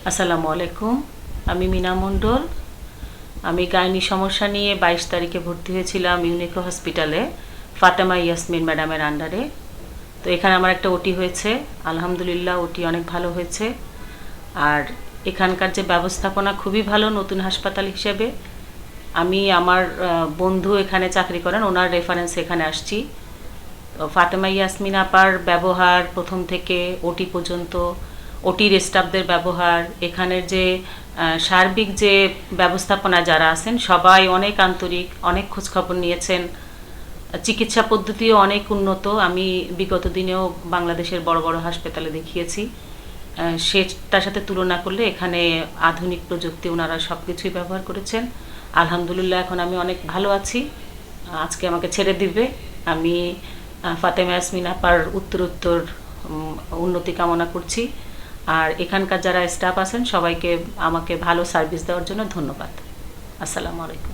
আসসালামু আলাইকুম। আমি মিনা মণ্ডল। আমি গাইনি সমস্যা নিয়ে 22 তারিখে ভর্তি হয়েছিলাম ইউনিকো হসপিটালে ফাতেমা ইয়াসমিন ম্যাডামের আন্ডারে। তো এখানে আমার একটা ওটি হয়েছে, আলহামদুলিল্লাহ ওটি অনেক ভালো হয়েছে। আর এখানকার যে ব্যবস্থাপনা খুবই ভালো নতুন হাসপাতাল হিসেবে। আমি আমার বন্ধু এখানে চাকরি করেন, ওনার রেফারেন্সে এখানে আসছি। ফাতেমা ইয়াসমিন আপার ব্যবহার প্রথম থেকে ওটি পর্যন্ত, ওটির স্টাফদের ব্যবহার, এখানের যে সার্বিক যে ব্যবস্থাপনা যারা আছেন সবাই অনেক আন্তরিক, অনেক খোঁজখবর নিয়েছেন। চিকিৎসা পদ্ধতিও অনেক উন্নত। আমি বিগত দিনেও বাংলাদেশের বড় বড় হাসপাতালে দেখিয়েছি, সেটার সাথে তুলনা করলে এখানে আধুনিক প্রযুক্তি ওনারা সব কিছুই ব্যবহার করেছেন। আলহামদুলিল্লাহ এখন আমি অনেক ভালো আছি। আজকে আমাকে ছেড়ে দিবে। আমি ফাতেমা ইয়াসমিন আপার উত্তরোত্তর উন্নতি কামনা করছি। আর এখানকার যারা স্টাফ আছেন সবাইকে আমাকে ভালো সার্ভিস দেওয়ার জন্য ধন্যবাদ। আসসালামু আলাইকুম।